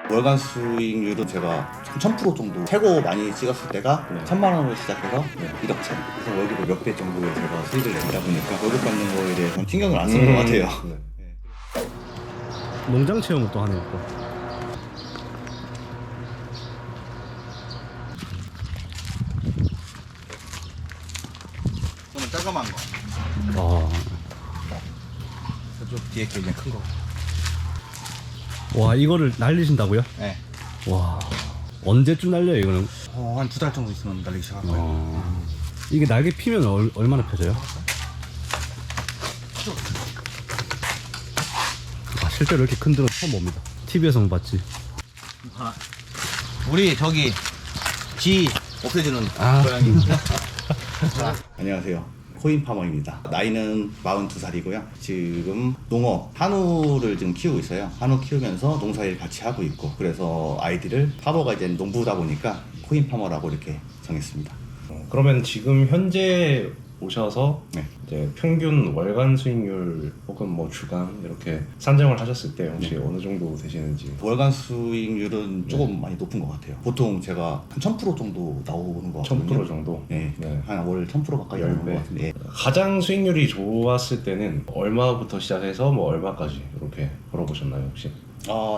월간 수익률은 제가 1000% 정도 최고 많이 찍었을 때가 네. 1000만 원으로 시작해서 1억 천. 그래서 월급을 몇 배 정도의 제가 수익을 내다 보니까 월급 받는 거에 대해서 신경을 안 쓰는 것 같아요. 네. 농장 체험을 또 하네요. 또. 저는 작아만 거. 아, 저쪽 뒤에 게 그냥 큰 거. 와 이거를 날리신다고요? 네. 와 언제쯤 날려요 이거는? 한 2달 정도 있으면 날리기 시작할 거예요. 이게 날개 피면 얼마나 펴져요? 아, 실제로 이렇게 큰 드론 처음 봅니다. TV에서만 봤지. 우리 저기 쥐 없애주는 아. 고양이입니다. 안녕하세요. 코인 파머입니다. 나이는 42살이고요. 지금 농업, 한우를 지금 키우고 있어요. 한우 키우면서 농사일 같이 하고 있고, 그래서 아이디를 파머가 이제 농부다 보니까 코인 파머라고 이렇게 정했습니다. 그러면 지금 현재 오셔서 네. 이제 평균 월간 수익률 혹은 뭐 주간 이렇게 산정을 하셨을 때 혹시 어느 정도 되시는지? 월간 수익률은 조금 많이 높은 것 같아요. 보통 제가 한 1000% 정도 나오는 것 같거든요. 1000% 정도? 네. 네. 한 월 1000% 가까이 나오는 것 10배. 같은데. 가장 수익률이 좋았을 때는 얼마부터 시작해서 뭐 얼마까지 이렇게 벌어보셨나요 혹시?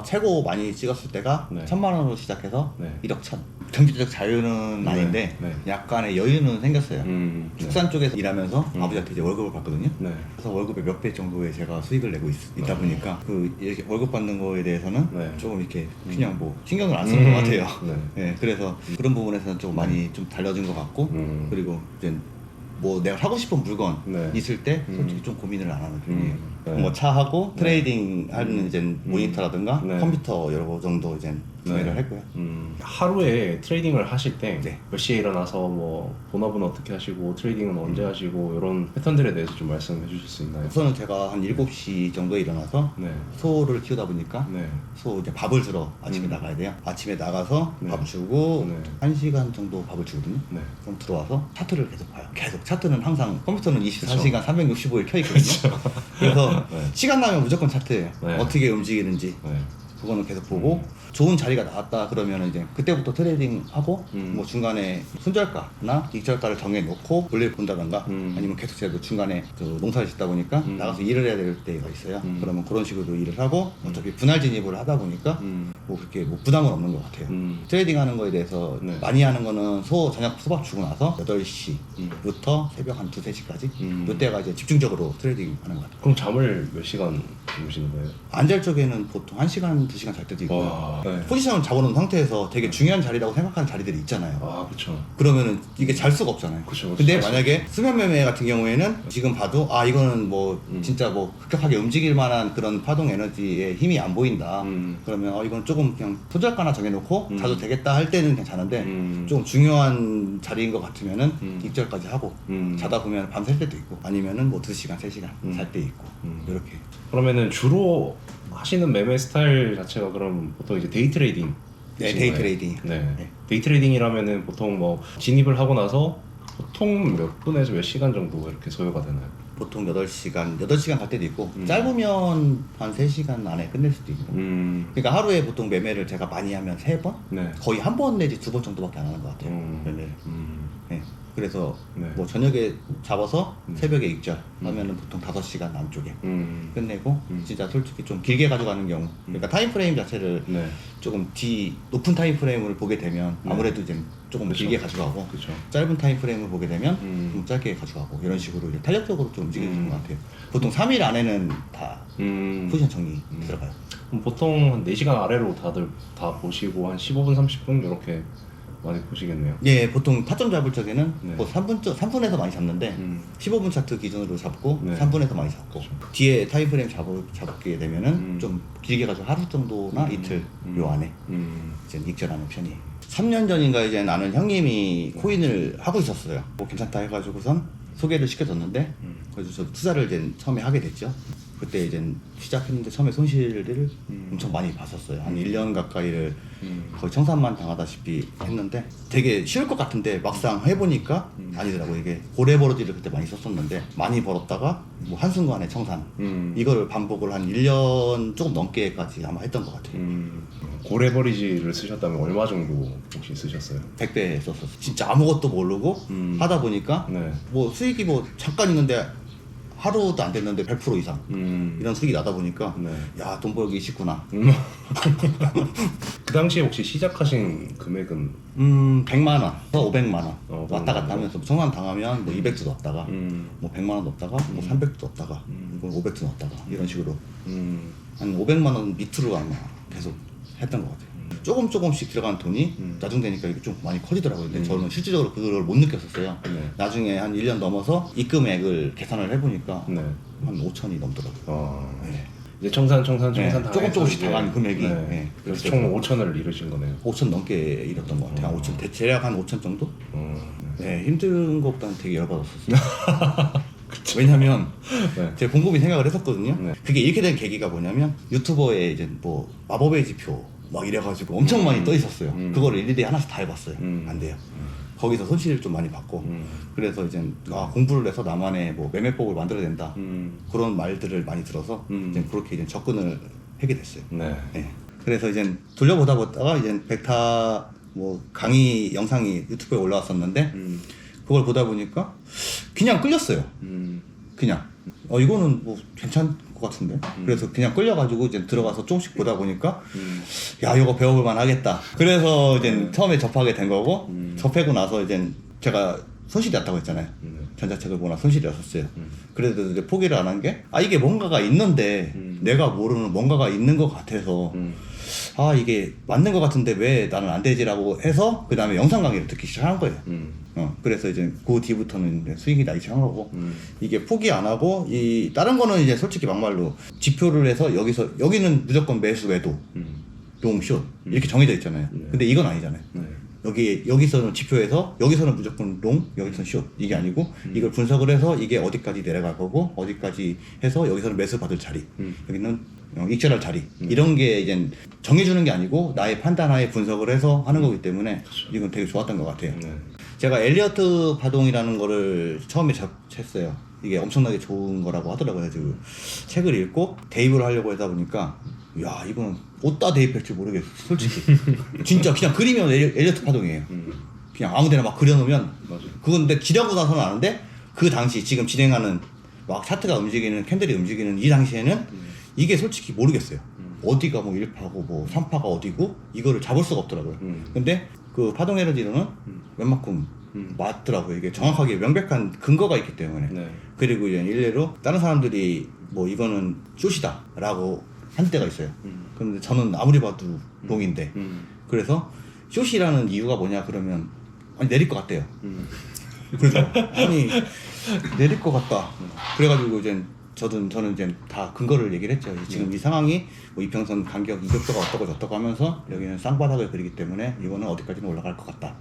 최고 많이 찍었을 때가 네. 1000만 원으로 시작해서 네. 1억 천. 경제적 자유는 네. 아닌데 네. 약간의 여유는 생겼어요. 네. 축산 쪽에서 일하면서 아버지한테 이제 월급을 받거든요. 네. 그래서 월급의 몇 배 정도의 제가 수익을 내고 있다 보니까 그 이렇게 월급 받는 거에 대해서는 네. 조금 이렇게 그냥 뭐 신경을 안 쓰는 것 같아요. 네. 네, 그래서 그런 부분에서는 좀 많이 좀 달라진 것 같고 그리고 이제 뭐 내가 사고 싶은 물건 네. 있을 때 솔직히 좀 고민을 안 하는 편이에요. 네. 뭐 차하고 트레이딩 하는 이제 모니터라든가 네. 컴퓨터 여러 거 정도 이제 구매를 네. 했고요. 하루에 트레이딩을 하실 때 네. 몇 시에 일어나서 뭐 본업은 어떻게 하시고 트레이딩은 언제 하시고 이런 패턴들에 대해서 좀 말씀해 주실 수 있나요? 우선은 제가 한 7시 정도에 일어나서 네. 소를 키우다 보니까 네. 소 이제 밥을 주러 아침에 나가야 돼요. 아침에 나가서 네. 밥 주고 네. 1시간 정도 밥을 주거든요. 네. 그럼 들어와서 차트를 계속 봐요. 계속 차트는 항상 컴퓨터는 24시간 365일 켜 있거든요. 그래서 네. 시간 나면 무조건 차트예요. 네. 어떻게 움직이는지 네. 그거는 계속 보고 좋은 자리가 나왔다 그러면 이제 그때부터 트레이딩 하고 뭐 중간에 손절가나 익절가를 정해 놓고 볼일 본다던가 아니면 계속 제가 중간에 그 농사를 짓다 보니까 나가서 일을 해야 될 때가 있어요. 그러면 그런 식으로 일을 하고 어차피 분할 진입을 하다 보니까 뭐 그렇게 뭐 부담은 없는 것 같아요. 트레이딩 하는 거에 대해서 네. 많이 하는 거는 저녁 소밥 주고 나서 8시부터 새벽 한 2-3시까지 이때가 이제 집중적으로 트레이딩 하는 것 같아요. 그럼 잠을 몇 시간 주무시는 거예요? 안 잘 적에는 보통 1시간, 2시간 잘 때도 있고요. 와. 네. 포지션을 잡아놓은 상태에서 되게 중요한 자리라고 생각하는 자리들이 있잖아요. 아, 그렇죠. 그러면은 이게 잘 수가 없잖아요. 그쵸, 근데 잘 수 만약에 수면 매매 같은 경우에는 지금 봐도 이거는 뭐 진짜 뭐 급격하게 움직일 만한 그런 파동 에너지의 힘이 안 보인다. 그러면 이건 조금 그냥 손절가나 정해놓고 자도 되겠다 할 때는 괜찮은데 좀 중요한 자리인 것 같으면은 익절까지 하고 자다 보면 밤샐 때도 있고 아니면은 뭐 2시간, 3시간 잘 때 있고 이렇게. 그러면은 주로 하시는 매매 스타일 자체가 그럼 보통 이제 데이 트레이딩? 네, 데이 트레이딩. 네. 네. 데이 트레이딩이라면은 보통 뭐 진입을 하고 나서 보통 몇 분에서 몇 시간 정도 이렇게 소요가 되나요? 보통 8시간 갈 때도 있고 짧으면 한 3시간 안에 끝낼 수도 있고 그러니까 하루에 보통 매매를 제가 많이 하면 3번? 네. 거의 한 번 내지 2번 정도밖에 안 하는 것 같아요. 매매를. 네. 그래서 네. 뭐 저녁에 잡아서 새벽에 익절 하면은 보통 5시간 남쪽에 끝내고 진짜 솔직히 좀 길게 가져가는 경우 그러니까 타임프레임 자체를 네. 조금 높은 타임프레임을 보게 되면 네. 아무래도 이제 조금 그쵸. 길게 가져가고 그쵸. 짧은 타임프레임을 보게 되면 좀 짧게 가져가고 이런 식으로 이제 탄력적으로 좀 움직이는 것 같아요. 보통 3일 안에는 다 포지션 정리 들어가요. 그럼 보통 한 4시간 아래로 다들 다 보시고 한 15분, 30분 이렇게 많이 보시겠네요. 예, 보통 타점 잡을 적에는 네. 뭐 3분에서 많이 잡는데 15분 차트 기준으로 잡고 네. 3분에서 많이 잡고 뒤에 타임프레임 잡게 되면은 좀 길게 가지고 하루 정도나 이틀 요 안에 이제 익절하는 편이에요. 3년 전인가 이제 나는 형님이 코인을 하고 있었어요. 뭐 괜찮다 해가지고선 소개를 시켜줬는데 그래서 저 투자를 이제 처음에 하게 됐죠. 그때 이제 시작했는데 처음에 손실을 엄청 많이 봤었어요. 한 1년 가까이를 거의 청산만 당하다시피 했는데 되게 쉬울 것 같은데 막상 해보니까 아니더라고요. 이게 고래버러지를 그때 많이 썼었는데 많이 벌었다가 뭐 한순간에 청산 이거를 반복을 한 1년 조금 넘게까지 아마 했던 것 같아요. 고래버리지를 쓰셨다면 얼마 정도 혹시 쓰셨어요? 100배 썼었어요. 진짜 아무것도 모르고 하다 보니까 네. 뭐 수익이 뭐 잠깐 있는데 하루도 안 됐는데 100% 이상 이런 수익이 나다 보니까 네. 야, 돈 벌기 쉽구나. 그 당시에 혹시 시작하신 금액은 100만 원, 500만 원 왔다 500만 갔다 하면서 청산 당하면 뭐 200도 넣었다가 음. 뭐 100만 원 넣었다가 뭐 300도 넣었다가 뭐 500도 넣었다가 이런 식으로 음. 한 500만 원 밑으로 아마 계속 했던 것 같아요. 조금씩 들어간 돈이 나중 되니까 이게 좀 많이 커지더라고요. 근데 저는 실질적으로 그걸 못 느꼈었어요. 네. 나중에 한 1년 넘어서 입금액을 계산을 해보니까 네. 한 5천이 넘더라고요. 네. 이제 청산 네, 당해서 조금씩 이제- 당한 금액이 네. 네, 그래서 총 5천을 잃으신 거네요. 5천 넘게 잃었던 것 같아요. 한 5천, 대략 한 5천 정도? 네, 힘든 것보다는 되게 열받았었어요. 왜냐면 네. 제가 곰곰이 생각을 했었거든요. 네. 그게 이렇게 된 계기가 뭐냐면 유튜버에 이제 뭐 마법의 지표 막 이래가지고 엄청 많이 떠 있었어요. 그거를 일일이 하나씩 다 해봤어요. 안 돼요. 거기서 손실을 좀 많이 받고 그래서 이제 공부를 해서 나만의 뭐 매매법을 만들어야 된다 그런 말들을 많이 들어서 이제 그렇게 이제 접근을 하게 됐어요. 네. 네. 그래서 이제 돌려보다가 이제 백타 뭐 강의 영상이 유튜브에 올라왔었는데 그걸 보다 보니까 그냥 끌렸어요. 그냥 이거는 뭐 괜찮을 것 같은데 그래서 그냥 끌려가지고 이제 들어가서 조금씩 보다 보니까 야, 이거 배워볼 만하겠다. 그래서 이제 처음에 접하게 된 거고 접하고 나서 이제 제가 손실이 났다고 했잖아요. 전자책을 보나 손실이 났었어요. 그래도 이제 포기를 안 한 게 이게 뭔가가 있는데 내가 모르는 뭔가가 있는 것 같아서 이게 맞는 것 같은데 왜 나는 안 되지라고 해서 그 다음에 영상 강의를 듣기 시작한 거예요. 그래서 이제 그 뒤부터는 이제 수익이 나기 시작한 거고 이게 포기 안 하고 이 다른 거는 이제 솔직히 막말로 지표를 해서 여기는 무조건 매수 매도 롱숏 이렇게 정해져 있잖아요. 근데 이건 아니잖아요. 여기서는 지표에서 여기서는 무조건 롱, 여기서는 숏 이게 아니고 이걸 분석을 해서 이게 어디까지 내려갈 거고 어디까지 해서 여기서는 매수 받을 자리 여기는 익절할 자리 이런 게 이제 정해주는 게 아니고 나의 판단하에 분석을 해서 하는 거기 때문에 이건 되게 좋았던 것 같아요. 제가 엘리어트 파동이라는 거를 처음에 접했어요. 이게 엄청나게 좋은 거라고 하더라고요. 그래서 책을 읽고 대입을 하려고 하다 보니까 야, 이거는 어디다 대입할지 모르겠어, 솔직히. 진짜 그냥 그리면 엘리어트 파동이에요. 그냥 아무데나 막 그려놓으면 그건 근데 지나고 나서는 아는데 그 당시 지금 진행하는 막 차트가 움직이는 캔들이 움직이는 이 당시에는 이게 솔직히 모르겠어요. 어디가 뭐 1파고 뭐 3파가 어디고 이거를 잡을 수가 없더라고요. 근데 그 파동 에너지로는 웬만큼 맞더라고요. 이게 정확하게 명백한 근거가 있기 때문에. 그리고 이제 일례로 다른 사람들이 뭐 이거는 숏이다 라고 한 때가 있어요. 그런데 저는 아무리 봐도 롱인데 그래서 숏이라는 이유가 뭐냐 그러면 내릴 것 같대요. 그래서 내릴 것 같다. 그래가지고 이제 저는 이제 다 근거를 얘기를 했죠. 지금 이 상황이 뭐 이평선 간격 이격도가 어떻고 저떻고 하면서 여기는 쌍바닥을 그리기 때문에 이거는 어디까지는 올라갈 것 같다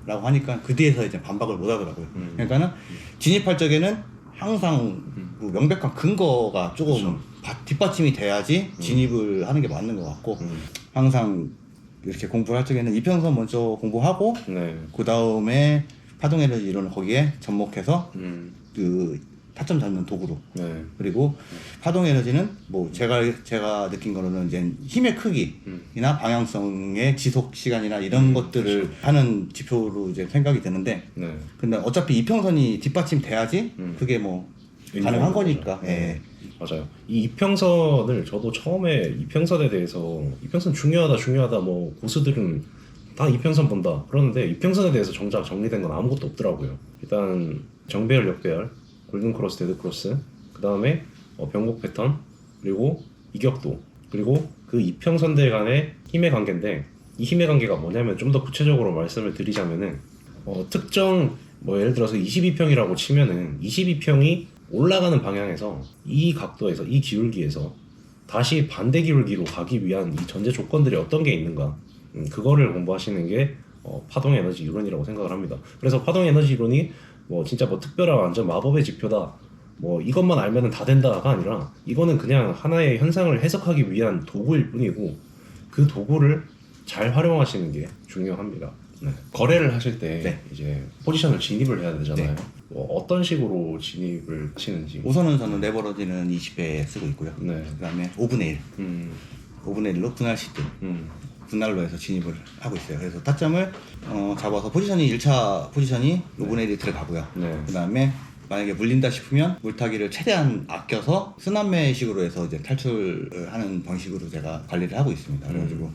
라고 하니까 그 뒤에서 이제 반박을 못 하더라고요. 그러니까는 진입할 적에는 항상 뭐 명백한 근거가 조금 뒷받침이 돼야지 진입을 하는 게 맞는 것 같고 항상 이렇게 공부를 할 적에는 이평선 먼저 공부하고 그 다음에 파동 에너지 이론을 거기에 접목해서 그 타점 잡는 도구로 그리고 파동 에너지는 뭐 제가 느낀 거로는 이제 힘의 크기나 방향성의 지속 시간이나 이런 것들을 하는 지표로 이제 생각이 되는데 근데 어차피 이평선이 뒷받침 돼야지 그게 뭐 가능한 거니까. 맞아요. 이 이평선을 저도 처음에 이평선에 대해서 이평선 중요하다 뭐 고수들은 다 이평선 본다 그러는데 이평선에 대해서 정작 정리된 건 아무것도 없더라고요. 일단 정배열, 역배열, 골든 크로스, 데드 크로스, 그 다음에 변곡 패턴, 그리고 이격도, 그리고 그 이평선들 간의 힘의 관계인데 이 힘의 관계가 뭐냐면 좀 더 구체적으로 말씀을 드리자면은 특정 뭐 예를 들어서 22평이라고 치면은 22평이 올라가는 방향에서 이 각도에서 이 기울기에서 다시 반대 기울기로 가기 위한 이 전제 조건들이 어떤 게 있는가 그거를 공부하시는 게 파동 에너지 이론이라고 생각을 합니다. 그래서 파동 에너지 이론이 뭐 진짜 뭐 특별한 완전 마법의 지표다 뭐 이것만 알면은 다 된다가 아니라 이거는 그냥 하나의 현상을 해석하기 위한 도구일 뿐이고 그 도구를 잘 활용하시는 게 중요합니다. 네. 거래를 하실 때 네. 이제 포지션을 진입을 해야 되잖아요. 네. 뭐 어떤 식으로 진입을 하시는지. 우선은 저는 레버러지는 20배 쓰고 있고요. 네. 그다음에 5분의 1, 5분의 1로 분할 시드, 분할로 해서 진입을 하고 있어요. 그래서 타점을 잡아서 포지션이 1차 포지션이 5분의 1이 들어가고요. 네. 그다음에 만약에 물린다 싶으면 물타기를 최대한 아껴서 쓰나매식으로 해서 이제 탈출을 하는 방식으로 제가 관리를 하고 있습니다. 그래가지고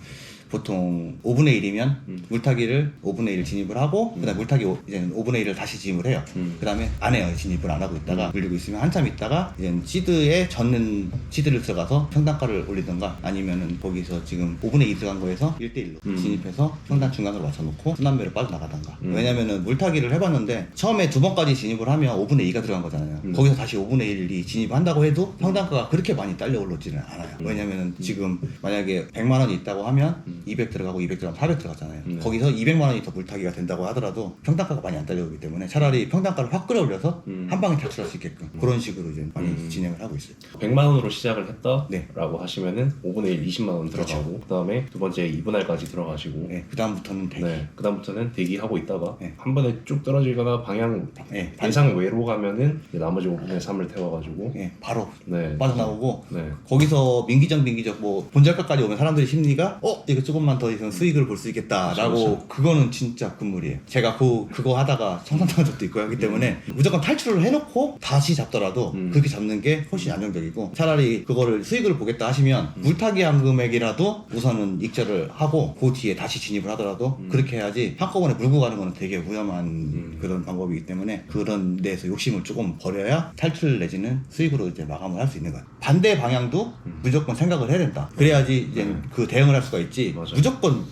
보통 5분의 1이면 물타기를 5분의 1 진입을 하고 그다음에 물타기 이제 5분의 1을 다시 진입을 해요. 그다음에 안 해요. 진입을 안 하고 있다가 물리고 있으면 한참 있다가 이제 시드에 젓는 시드를 들어가서 평단가를 올리던가 아니면은 거기서 지금 5분의 2 들어간 거에서 1대1로 진입해서 평단 중간으로 맞춰놓고 순환매를 빠져나가던가 왜냐면은 물타기를 해봤는데 처음에 2번까지 진입을 하면 5분의 2가 들어간 거잖아요. 거기서 다시 5분의 1이 진입한다고 해도 평단가가 그렇게 많이 딸려 올라오지는 않아요. 왜냐면은 지금 만약에 100만 원이 있다고 하면 200 들어가고 200 들어가면 400 들어갔잖아요. 거기서 200만 원이 더 물타기가 된다고 하더라도 평단가가 많이 안 딸려오기 때문에 차라리 평단가를 확 끌어올려서 한 방에 탈출할 수 있게끔 그런 식으로 이제 많이 진행을 하고 있어요. 100만 원으로 시작을 했다라고 네. 하시면은 5분의 1 20만 원 들어가고 그렇죠. 그다음에 두 번째 2분할까지 들어가시고 네, 그 다음부터는 대기. 네, 그다음부터는 대기하고 있다가 네. 한 번에 쭉 떨어지거나 방향 네, 예상 외로 가면은 이제 나머지 5분의 3을 태워가지고 네, 바로 네. 빠져나오고 네. 거기서 민기적 뭐 본절가까지 오면 사람들이 심리가 이거 조금만 더 있으면 수익을 볼 수 있겠다라고 그렇죠. 그거는 진짜 금물이에요. 제가 그거 하다가 청산당한 적도 있고 하기 때문에 무조건 탈출을 해놓고 다시 잡더라도 그렇게 잡는 게 훨씬 안정적이고 차라리 그거를 수익을 보겠다 하시면 물타기 한 금액이라도 우선은 익절을 하고 그 뒤에 다시 진입을 하더라도 그렇게 해야지 한꺼번에 물고 가는 거는 되게 위험한 그런 방법이기 때문에 그런 데에서 욕심을 조금 버려야 탈출 내지는 수익으로 이제 마감을 할 수 있는 거예요. 반대 방향도 무조건 생각을 해야 된다. 그래야지 이제 그 대응을 할 수가 있지. 맞아요.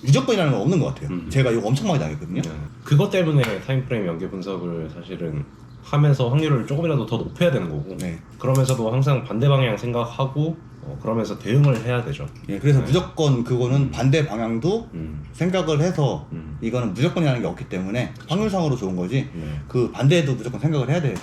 무조건이라는 건 없는 것 같아요. 제가 이거 엄청 많이 당했거든요. 네. 그것 때문에 타임프레임 연계 분석을 사실은 하면서 확률을 조금이라도 더 높여야 되는 거고 네. 그러면서도 항상 반대 방향 생각하고 그러면서 대응을 해야 되죠. 예, 그래서 무조건 그거는 반대 방향도 생각을 해서 이거는 무조건이라는 게 없기 때문에 확률상으로 좋은 거지 그 반대도 무조건 생각을 해야 될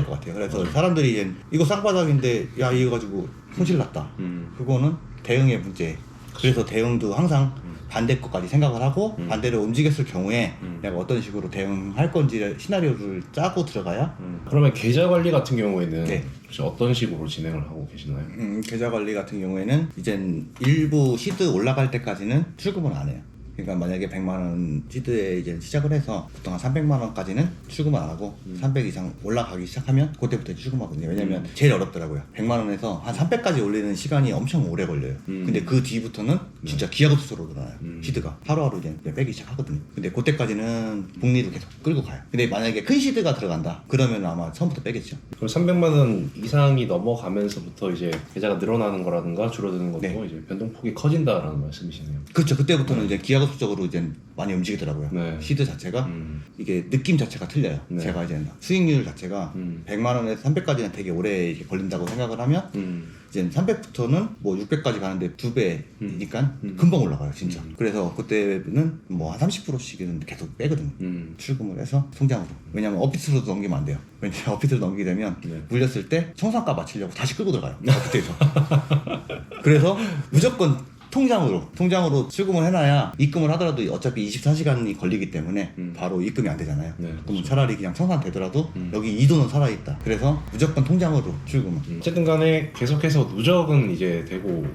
것 같아요. 그래서 사람들이 이제 이거 쌍바닥인데 야 이거 가지고 손실 났다. 그거는 대응의 문제. 그래서 대응도 항상 반대 것까지 생각을 하고 반대로 움직였을 경우에 내가 어떤 식으로 대응할 건지 시나리오를 짜고 들어가야 그러면 계좌 관리 같은 경우에는 네. 혹시 어떤 식으로 진행을 하고 계시나요? 계좌 관리 같은 경우에는 이젠 일부 시드 올라갈 때까지는 출금을 안 해요. 그러니까 만약에 100만 원 시드에 이제 시작을 해서 보통 한 300만 원까지는 출금을 안 하고 300 이상 올라가기 시작하면 그때부터 출금하거든요. 왜냐면 제일 어렵더라고요. 100만 원에서 한 300까지 올리는 시간이 엄청 오래 걸려요. 근데 그 뒤부터는 진짜 기하급수로 늘어나요. 시드가 하루하루 이제 빼기 시작하거든요. 근데 그때까지는 복리로 계속 끌고 가요. 근데 만약에 큰 시드가 들어간다 그러면 아마 처음부터 빼겠죠. 그럼 300만 원 이상이 넘어가면서부터 이제 계좌가 늘어나는 거라든가 줄어드는 것도 네. 이제 변동폭이 커진다라는 말씀이시네요. 그렇죠. 그때부터는 이제 기하급수적으로 이제 많이 움직이더라고요. 네. 시드 자체가 이게 느낌 자체가 틀려요. 네. 제가 이제 수익률 자체가 100만 원에서 300까지는 되게 오래 이렇게 걸린다고 생각을 하면 이제 300부터는 뭐 600까지 가는데 2배니까 금방 올라가요, 진짜. 그래서 그때는 뭐 한 30%씩은 계속 빼거든요. 출금을 해서 통장으로. 왜냐면 어피스로 넘기면 안 돼요. 왜냐면 어피스로 넘기게 되면 네. 물렸을 때 청산가 맞추려고 다시 끌고 들어가요. 어피스에서. 그래서 무조건 통장으로 출금을 해놔야 입금을 하더라도 어차피 24시간이 걸리기 때문에 바로 입금이 안 되잖아요. 네, 그럼 차라리 그냥 청산되더라도 여기 이도는 살아있다. 그래서 무조건 통장으로 출금을. 어쨌든 간에 계속해서 누적은 이제 되고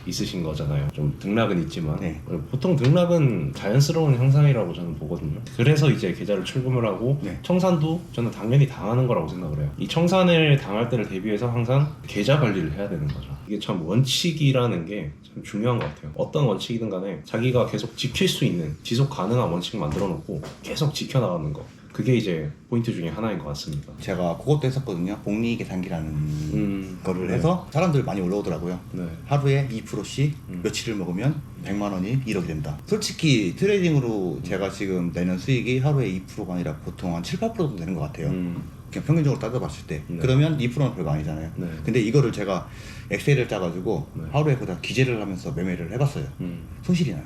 있으신 거잖아요. 좀 등락은 있지만 네. 보통 등락은 자연스러운 현상이라고 저는 보거든요. 그래서 이제 계좌를 출금을 하고 네. 청산도 저는 당연히 당하는 거라고 생각을 해요. 이 청산을 당할 때를 대비해서 항상 계좌 관리를 해야 되는 거죠. 이게 참 원칙이라는 게 참 중요한 것 같아요. 어떤 원칙이든 간에 자기가 계속 지킬 수 있는 지속 가능한 원칙 만들어 놓고 계속 지켜나가는 거, 그게 이제 포인트 중에 하나인 것 같습니다. 제가 그것도 했었거든요. 복리 계산기라는 거를 네. 해서 사람들 많이 올라오더라고요. 네. 하루에 2%씩 며칠을 먹으면 100만 원이 1억이 된다. 솔직히 트레이딩으로 제가 지금 내는 수익이 하루에 2%가 아니라 보통 한 7, 8% 정도 되는 것 같아요. 그냥 평균적으로 따져봤을 때. 네. 그러면 2%는 별거 아니잖아요. 네. 근데 이거를 제가 엑셀을 짜가지고 네. 하루에 그다 기재를 하면서 매매를 해봤어요. 손실이 나요.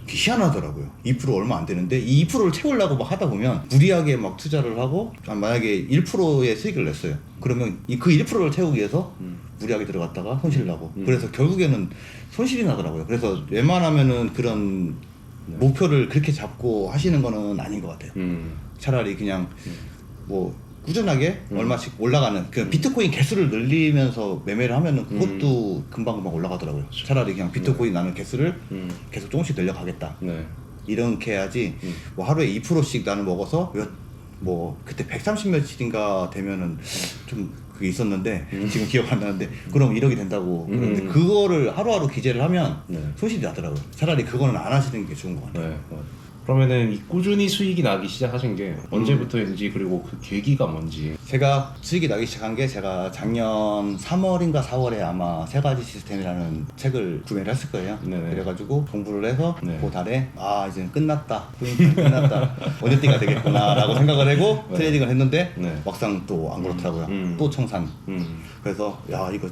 희한하더라고요. 2% 얼마 안 되는데 이 2%를 채우려고 막 하다 보면 무리하게 막 투자를 하고 만약에 1%의 수익을 냈어요. 그러면 그 1%를 채우기 위해서 무리하게 들어갔다가 손실을 나고 그래서 결국에는 손실이 나더라고요. 그래서 웬만하면은 그런 목표를 그렇게 잡고 하시는 거는 아닌 것 같아요. 차라리 그냥 뭐 꾸준하게 얼마씩 올라가는 그 비트코인 개수를 늘리면서 매매를 하면은 그것도 금방금방 올라가더라고요. 차라리 그냥 비트코인 나는 개수를 계속 조금씩 늘려가겠다. 네. 이렇게 해야지 뭐 하루에 2%씩 나는 먹어서 뭐 그때 130몇인가 되면은 좀 그게 있었는데 지금 기억 안 나는데 그럼 1억이 된다고 그러는데 그거를 하루하루 기재를 하면 네. 손실이 나더라고요. 차라리 그거는 안 하시는 게 좋은 것 같아요. 네. 그러면은 이 꾸준히 수익이 나기 시작하신 게 언제부터인지 그리고 그 계기가 뭔지. 제가 수익이 나기 시작한 게 제가 작년 3월인가 4월에 아마 세 가지 시스템이라는 책을 구매를 했을 거예요. 네네. 그래가지고 공부를 해서 네. 그 달에 이제 끝났다. 포인트는 끝났다. 원년띠가 되겠구나라고 생각을 하고 네. 트레이딩을 했는데 네. 막상 또 안 그렇더라고요. 또 청산. 그래서 야 이거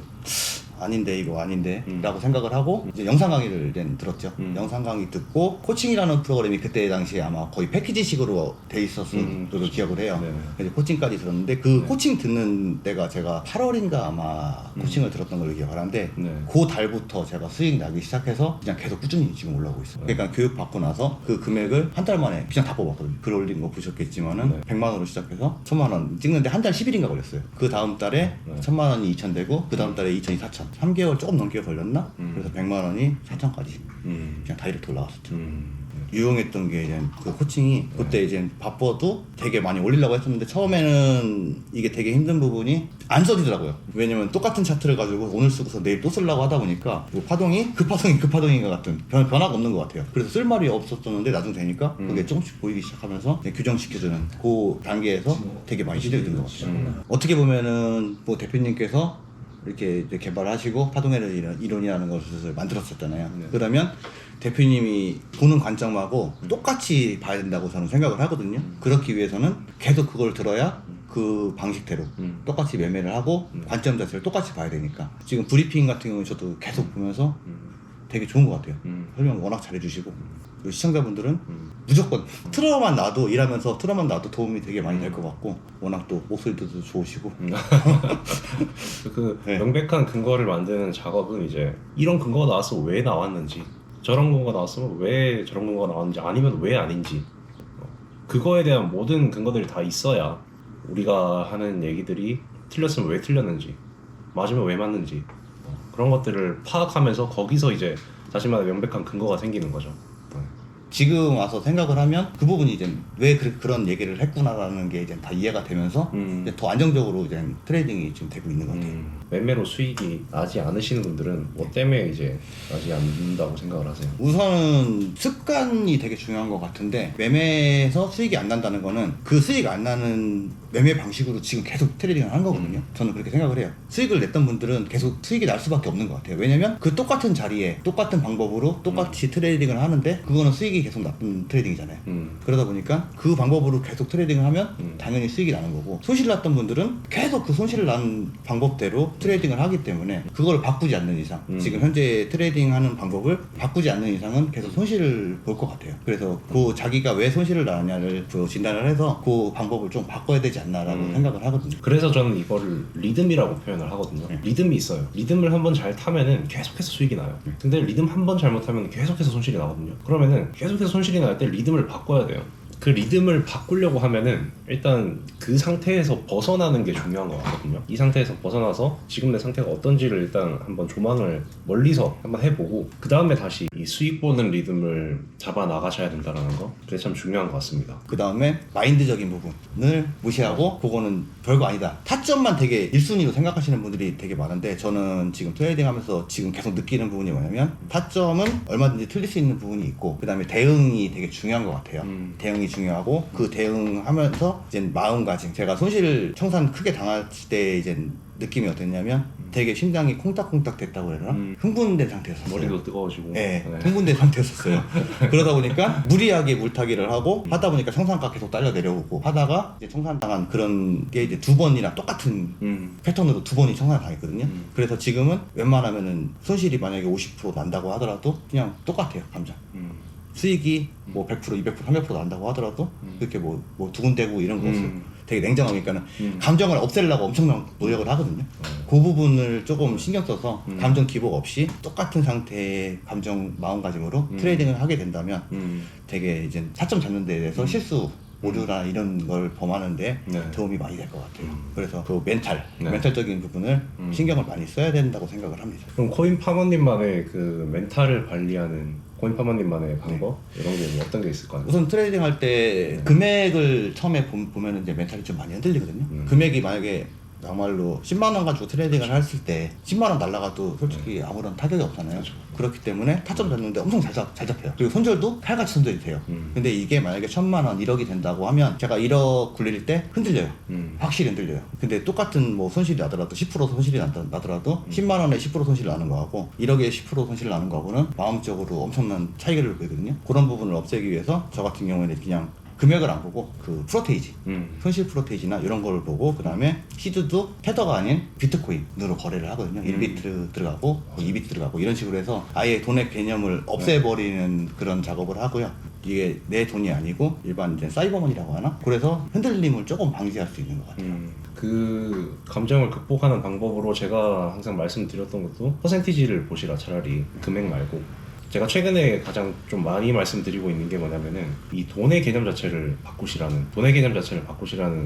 이거 아닌데 라고 생각을 하고 이제 영상 강의를 이제 들었죠. 영상 강의 듣고 코칭이라는 프로그램이 그때 당시에 아마 거의 패키지식으로 돼 있었던 걸로 기억을 해요. 네네. 그래서 코칭까지 들었는데 그 코칭 듣는 때가 제가 8월인가 아마 코칭을 들었던 걸로 기억하는데 네. 그 달부터 제가 수익 나기 시작해서 그냥 계속 꾸준히 지금 올라오고 있어요. 그러니까 교육 받고 나서 그 금액을 한 달 만에 그냥 다 뽑았거든요. 글 올린 거 보셨겠지만은 네. 100만 원으로 시작해서 1000만 원 찍는데 한 달 10일인가 걸렸어요. 그 다음 달에 네. 1000만 원이 2000 되고 그 다음 달에 2000이 4000. 3개월 조금 넘게 걸렸나? 그래서 100만 원이 4000까지 그냥 다이렉트 올라갔었죠. 유용했던 게 이제 그 코칭이 그때 이제 바빠도 되게 많이 올리려고 했었는데 처음에는 이게 되게 힘든 부분이 안 써지더라고요. 왜냐면 똑같은 차트를 가지고 오늘 쓰고서 내일 또 쓰려고 하다 보니까 뭐 파동이 그 파동인 것 같은 변화가 없는 것 같아요. 그래서 쓸 말이 없었었는데 나중 되니까 그게 조금씩 보이기 시작하면서 이제 규정시켜주는 그 단계에서 되게 많이 시들이 든 것 같아요. 어떻게 보면은 뭐 대표님께서 이렇게 이제 개발하시고 파동에너지 이론이라는 것을 만들었었잖아요. 그러면 대표님이 보는 관점하고 똑같이 봐야 된다고 저는 생각을 하거든요. 그렇기 위해서는 계속 그걸 들어야 그 방식대로 똑같이 매매를 하고 관점 자체를 똑같이 봐야 되니까 지금 브리핑 같은 경우는 저도 계속 보면서 되게 좋은 것 같아요. 설명 워낙 잘해주시고 그리고 시청자분들은 무조건 틀어만 놔도 일하면서 틀어만 놔도 도움이 되게 많이 될 것 같고 워낙 또 목소리도 좋으시고 그 네. 명백한 근거를 만드는 작업은 이제 이런 근거가 나왔으면 왜 나왔는지, 저런 근거가 나왔으면 왜 저런 근거가 나왔는지, 아니면 왜 아닌지, 그거에 대한 모든 근거들이 다 있어야 우리가 하는 얘기들이 틀렸으면 왜 틀렸는지, 맞으면 왜 맞는지, 그런 것들을 파악하면서 거기서 이제 자신만의 명백한 근거가 생기는 거죠. 지금 와서 생각을 하면 그 부분이 이제 왜 그런 얘기를 했구나라는 게 이제 다 이해가 되면서 이제 더 안정적으로 이제 트레이딩이 지금 되고 있는 것 같아요. 매매로 수익이 나지 않으시는 분들은 뭐 때문에 이제 나지 않는다고 생각을 하세요? 우선은 습관이 되게 중요한 것 같은데 매매에서 수익이 안 난다는 거는 그 수익 안 나는 매매 방식으로 지금 계속 트레이딩을 한 거거든요. 저는 그렇게 생각을 해요. 수익을 냈던 분들은 계속 수익이 날 수밖에 없는 것 같아요. 왜냐면 그 똑같은 자리에 똑같은 방법으로 똑같이 트레이딩을 하는데 그거는 수익이 계속 났던 트레이딩이잖아요. 그러다 보니까 그 방법으로 계속 트레이딩을 하면 당연히 수익이 나는 거고 손실 났던 분들은 계속 그 손실 난 방법대로 트레이딩을 하기 때문에 그걸 바꾸지 않는 이상 지금 현재 트레이딩하는 방법을 바꾸지 않는 이상은 계속 손실을 볼 것 같아요. 그래서 그 자기가 왜 손실을 나느냐를 진단을 해서 그 방법을 좀 바꿔야 되지 않나라고 생각을 하거든요. 그래서 저는 이거를 리듬이라고 표현을 하거든요. 리듬이 있어요. 리듬을 한번 잘 타면은 계속해서 수익이 나요. 근데 리듬 한 번 잘못하면 계속해서 손실이 나거든요. 그러면은 계속해서 손실이 날 때 리듬을 바꿔야 돼요. 그 리듬을 바꾸려고 하면은 일단 그 상태에서 벗어나는 게 중요한 것 같거든요. 이 상태에서 벗어나서 지금 내 상태가 어떤지를 일단 한번 조망을 멀리서 한번 해보고 그 다음에 다시 이 수익 보는 리듬을 잡아 나가셔야 된다는 거, 그게 참 중요한 것 같습니다. 그 다음에 마인드적인 부분을 무시하고 그거는 별거 아니다. 타점만 되게 1순위로 생각하시는 분들이 되게 많은데 저는 지금 트레이딩 하면서 지금 계속 느끼는 부분이 뭐냐면 타점은 얼마든지 틀릴 수 있는 부분이 있고 그 다음에 대응이 되게 중요한 것 같아요. 대응이 중요하고 그 대응하면서 이제 마음가짐, 제가 손실 청산 크게 당했을 때 이제 느낌이 어땠냐면 되게 심장이 콩닥콩닥 됐다고 해야 되나? 흥분된 상태였어요. 머리도 뜨거워지고. 네, 흥분된 상태였었어요. 그러다 보니까 무리하게 물타기를 하고 하다 보니까 청산가 계속 딸려 내려오고 하다가 이제 청산당한 그런 게 이제 두 번이나 똑같은 패턴으로 두 번이 청산당했거든요. 그래서 지금은 웬만하면은 손실이 만약에 50% 난다고 하더라도 그냥 똑같아요, 감정. 수익이 뭐 100%, 200%, 300% 난다고 하더라도 그렇게 뭐 두근대고 이런 거 없어요. 되게 냉정하니까는 감정을 없애려고 엄청난 노력을 하거든요. 그 부분을 조금 신경 써서 감정 기복 없이 똑같은 상태의 감정 마음가짐으로 트레이딩을 하게 된다면 되게 이제 타점 잡는 데 대해서 실수 오류나 이런 걸 범하는데 네. 도움이 많이 될 것 같아요. 그래서 그 네. 멘탈적인 부분을 신경을 많이 써야 된다고 생각을 합니다. 그럼 코인 파머님만의 그 멘탈을 관리하는 코인 파머님만의 방법 이런 게 뭐 어떤 게 있을까요? 우선 트레이딩 할 때 금액을 처음에 보면은 이제 멘탈이 좀 많이 흔들리거든요. 금액이 만약에 정말로 10만 원 가지고 트레이딩을 했을 때 10만 원 날라가도 솔직히 아무런 타격이 없잖아요. 그렇기 때문에 타점 잡는데 엄청 잘 잡혀요. 그리고 손절도 칼같이 손절이 돼요. 근데 이게 만약에 1000만 원, 1억이 된다고 하면 제가 1억 굴릴 때 흔들려요. 확실히 흔들려요. 근데 똑같은 뭐 손실이 나더라도 10% 손실이 나더라도 10만 원에 10% 손실 나는 거하고 1억에 10% 손실 나는 거하고는 마음적으로 엄청난 차이를 보이거든요. 그런 부분을 없애기 위해서 저 같은 경우에는 그냥 금액을 안 보고 그 프로테이지, 손실 프로테이지나 이런 걸 보고 그 다음에 시드도 테더가 아닌 비트코인으로 거래를 하거든요. 1비트 들어가고 2비트 들어가고 이런 식으로 해서 아예 돈의 개념을 없애버리는 그런 작업을 하고요. 이게 내 돈이 아니고 일반 이제 사이버머니라고 하나? 그래서 흔들림을 조금 방지할 수 있는 것 같아요. 그 감정을 극복하는 방법으로 제가 항상 말씀드렸던 것도 퍼센티지를 보시라. 차라리 금액 말고. 제가 최근에 가장 좀 많이 말씀드리고 있는 게 뭐냐면은 이 돈의 개념 자체를 바꾸시라는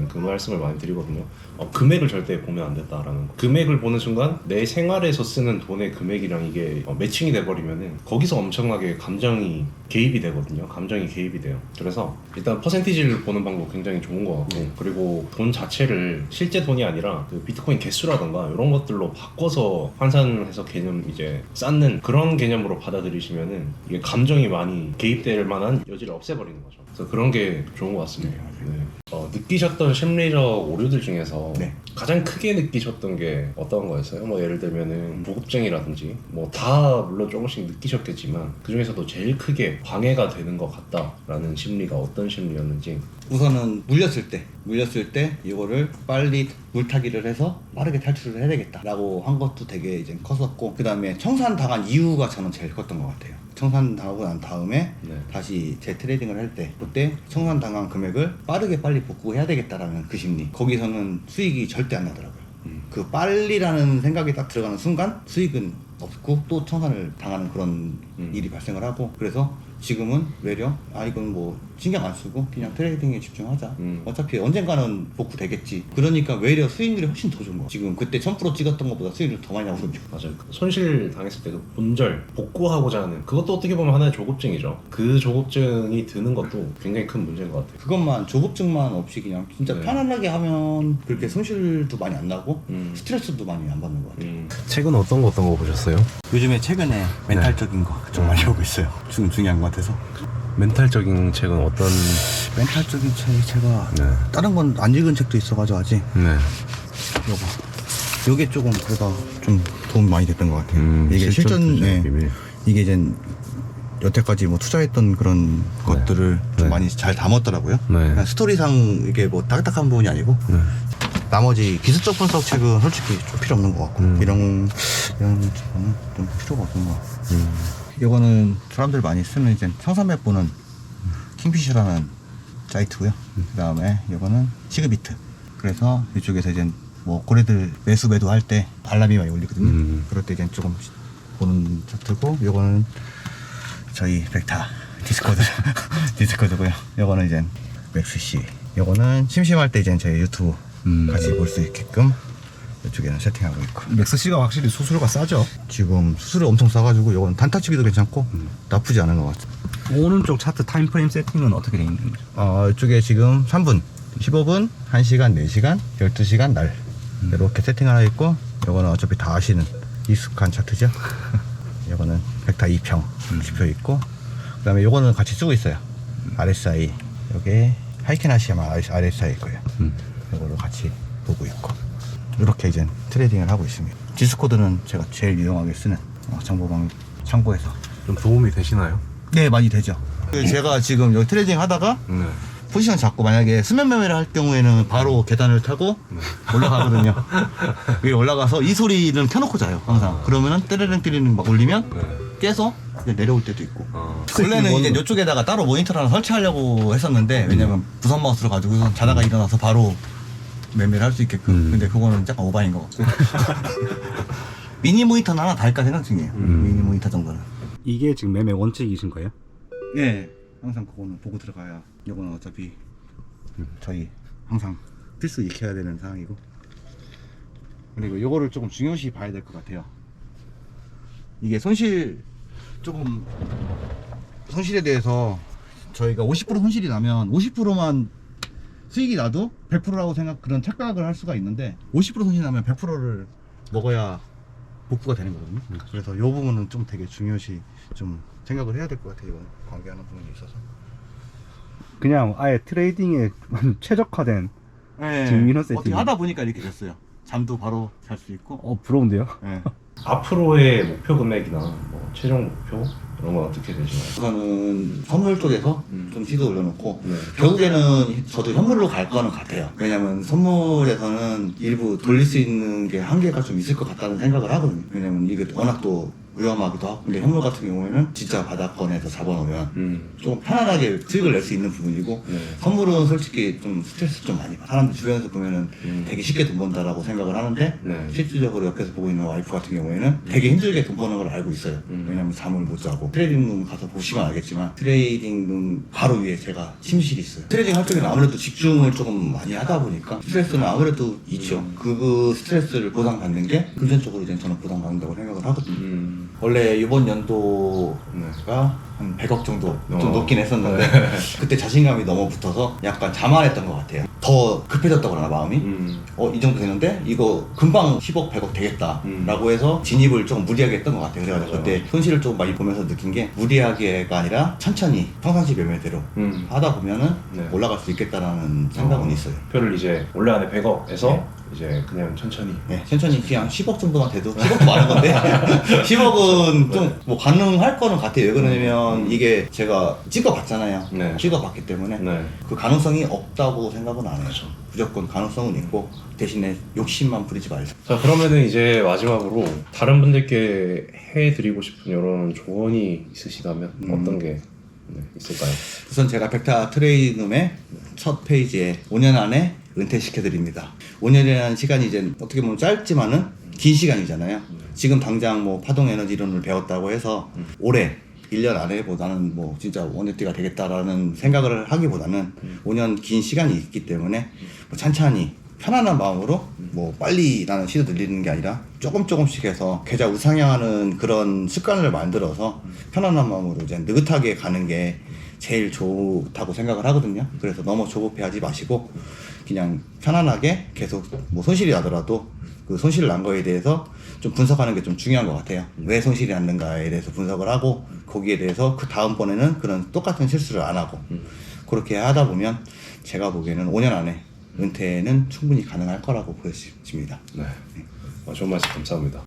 그 말씀을 많이 드리거든요. 금액을 절대 보면 안 된다라는 거. 금액을 보는 순간 내 생활에서 쓰는 돈의 금액이랑 이게 매칭이 돼버리면은 거기서 엄청나게 감정이 개입이 되거든요. 감정이 개입이 돼요. 그래서 일단 퍼센티지를 보는 방법 굉장히 좋은 것 같고 그리고 돈 자체를 실제 돈이 아니라 그 비트코인 개수라던가 이런 것들로 바꿔서 환산해서 개념 이제 쌓는 그런 개념으로 받아들이시면은 이게 감정이 많이 개입될 만한 여지를 없애버리는 거죠. 그래서 그런 게 좋은 것 같습니다. 네. 느끼셨던 심리적 오류들 중에서 네. 가장 크게 느끼셨던 게 어떤 거였어요? 뭐 예를 들면은 보급증이라든지 뭐 다 물론 조금씩 느끼셨겠지만 그 중에서도 제일 크게 방해가 되는 것 같다라는 심리가 어떤 심리였는지. 우선은 물렸을 때 이거를 빨리 물타기를 해서 빠르게 탈출을 해야 되겠다라고 한 것도 되게 이제 컸었고 그 다음에 청산당한 이유가 저는 제일 컸던 것 같아요. 청산당하고 난 다음에 네. 다시 재트레이딩을 할 때 그때 청산당한 금액을 빠르게 빨리 복구해야 되겠다라는 그 심리 거기서는 수익이 절대 안 나더라고요. 그 빨리라는 생각이 딱 들어가는 순간 수익은 없고 또 청산을 당하는 그런 일이 발생을 하고 그래서 지금은 외려 이건 뭐 신경 안 쓰고 그냥 트레이딩에 집중하자. 어차피 언젠가는 복구되겠지. 그러니까 외려 수익률이 훨씬 더 좋은 거야. 지금 그때 1000% 찍었던 것보다 수익률이 더 많이 나오거든요. 맞아요. 손실 당했을 때 그 본절 복구하고자 하는 그것도 어떻게 보면 하나의 조급증이죠. 그 조급증이 드는 것도 굉장히 큰 문제인 것 같아요. 그것만 조급증만 없이 그냥 진짜 네. 편안하게 하면 그렇게 손실도 많이 안 나고 스트레스도 많이 안 받는 것 같아요. 최근 어떤 거 보셨어요? 요즘에 최근에 멘탈적인 거 좀 많이 하고 있어요. 중요한 것 같아서. 멘탈적인 책은 어떤? 멘탈적인 책이 제가 네. 다른 건 안 읽은 책도 있어가지고 아직 네. 요게 조금 그래도 좀 도움이 많이 됐던 것 같아요. 이게 실전 비밀. 이게 이제 여태까지 뭐 투자했던 그런 것들을 좀 네. 많이 잘 담았더라고요. 네. 그냥 스토리상 이게 뭐 딱딱한 부분이 아니고 나머지 기술적 분석 책은 솔직히 좀 필요 없는 것 같고 이런 저는 좀 필요가 없는 것 같고 이거는 사람들 많이 쓰는 이제 청산맵 보는 킹피셔라는 사이트고요. 그 다음에 이거는 시그비트. 그래서 이쪽에서 이제 뭐 고래들 매수매도 할 때 알람이 많이 울리거든요. 그럴 때 이제 조금 보는 차트고 이거는 저희 벡타 디스코드고요. 이거는 이제 맥스C. 이거는 심심할 때 이제 저희 유튜브 같이 볼 수 있게끔 이쪽에는 세팅하고 있고. 맥스C가 확실히 수수료가 싸죠? 지금 수수료 엄청 싸가지고 이건 단타치기도 괜찮고 나쁘지 않은 것 같아요. 오른쪽 차트 타임프레임 세팅은 어떻게 되어 있는 거죠? 이쪽에 지금 3분, 15분, 1시간, 4시간, 12시간 날 이렇게 세팅 하나 있고 이거는 어차피 다 아시는 익숙한 차트죠. 이거는 벡타 2평 지표 있고 그 다음에 이거는 같이 쓰고 있어요. RSI 여기에 하이켄아시아마 RSI 거예요. 이걸로 같이 보고 있고 이렇게 이제 트레이딩을 하고 있습니다. 디스코드는 제가 제일 유용하게 쓰는 정보방 참고해서 좀 도움이 되시나요? 네 많이 되죠. 제가 지금 여기 트레이딩 하다가 네. 포지션 잡고 만약에 수면 매매를 할 경우에는 바로 계단을 타고 올라가거든요. 위에 올라가서 이 소리는 켜놓고 자요 항상. 그러면은 때르릉 막 울리면 깨서 이제 내려올 때도 있고. 아. 원래는 이제 이쪽에다가 따로 모니터를 하나 설치하려고 했었는데 왜냐면 무선 마우스로 가지고 자다가 일어나서 바로 매매를 할 수 있게끔. 근데 그거는 약간 오바인 것 같고. 미니 모니터는 하나 달까 생각 중이에요. 미니 모니터 정도는. 이게 지금 매매 원칙이신 거예요? 예, 항상 그거는 보고 들어가야. 이거는 어차피 저희 항상 필수 익혀야 되는 사항이고. 그리고 이거를 조금 중요시 봐야 될 것 같아요. 이게 손실에 대해서 저희가 50% 손실이 나면 50%만 수익이 나도 100%라고 그런 착각을 할 수가 있는데 50% 손실이 나면 100%를 먹어야 복구가 되는 거거든요. 그래서 이 부분은 좀 되게 중요시 좀 생각을 해야 될 것 같아요. 이건 관계하는 부분이 있어서. 그냥 아예 트레이딩에 최적화된 네, 지금 이런 세팅. 어떻게 하다 보니까 이렇게 됐어요. 잠도 바로 잘 수 있고. 부러운데요? 네. 앞으로의 목표 금액이나 뭐 최종 목표 이런 건 어떻게 되시나요? 우선은 선물 쪽에서 좀 시도 올려놓고 네. 결국에는 저도 현물로 갈 거는 같아요. 왜냐면 선물에서는 일부 돌릴 수 있는 게 한계가 좀 있을 것 같다는 생각을 하거든요. 왜냐면 이게 워낙 또 위험하기도 하고. 근데 현물 같은 경우에는 진짜 바닥권에서 잡아놓으면 조금 편안하게 수익을 낼 수 있는 부분이고 네. 선물은 솔직히 좀 스트레스 좀 많이 받아. 사람들 주변에서 보면은 되게 쉽게 돈 번다라고 생각을 하는데 네. 실질적으로 옆에서 보고 있는 와이프 같은 경우에는 되게 힘들게 돈 버는 걸 알고 있어요. 왜냐면 잠을 못 자고. 트레이딩룸 가서 보시면 알겠지만 트레이딩룸 바로 위에 제가 침실이 있어요. 트레이딩 할 때는 아무래도 집중을 조금 많이 하다 보니까 스트레스는 아무래도 있죠. 그 스트레스를 보상받는 게 금전적으로 이제 저는 보상받는다고 생각을 하거든요. 원래 이번 연도가 한 100억 정도 좀 높긴 했었는데 그때 자신감이 너무 붙어서 약간 자만했던 것 같아요. 더 급해졌다고 그러나 마음이 이 정도 되는데 이거 금방 10억 100억 되겠다라고 해서 진입을 조금 무리하게 했던 것 같아요. 그래가지고 그때 손실을 좀 많이 보면서 느낀 게 무리하게가 아니라 천천히 평상시 매매대로 하다 보면은 네. 올라갈 수 있겠다라는 생각은 있어요. 목표를 이제 원래 안에 100억에서 이제 그냥 천천히 네, 천천히 그냥 10억 정도만 돼도 10억도 많은 건데 10억은 좀 뭐 가능할 거는 같아요. 왜 그러냐면 이게 제가 찍어봤잖아요. 네. 찍어봤기 때문에 네. 그 가능성이 없다고 생각은 안 해요. 무조건 가능성은 있고 대신에 욕심만 부리지 말자. 자 그러면은 이제 마지막으로 다른 분들께 해드리고 싶은 이런 조언이 있으시다면 어떤 게 있을까요? 우선 제가 벡터 트레이딩룸의 첫 페이지에 5년 안에 은퇴시켜드립니다. 5년이라는 시간이 이제 어떻게 보면 짧지만은 긴 시간이잖아요. 지금 당장 뭐 파동에너지 이론을 배웠다고 해서 올해 1년 안에 보다는 뭐 진짜 원년띠가 되겠다라는 생각을 하기보다는 5년 긴 시간이 있기 때문에 뭐 찬찬히 편안한 마음으로 뭐 빨리 나는 시도 늘리는 게 아니라 조금씩 해서 계좌 우상향하는 그런 습관을 만들어서 편안한 마음으로 이제 느긋하게 가는 게 제일 좋다고 생각을 하거든요. 그래서 너무 조급해하지 마시고 그냥 편안하게 계속 뭐 손실이 나더라도 그 손실 난 거에 대해서 좀 분석하는 게 좀 중요한 것 같아요. 왜 손실이 났는가에 대해서 분석을 하고 거기에 대해서 그 다음번에는 그런 똑같은 실수를 안 하고 그렇게 하다 보면 제가 보기에는 5년 안에 은퇴는 충분히 가능할 거라고 보여집니다. 네. 좋은 말씀 감사합니다.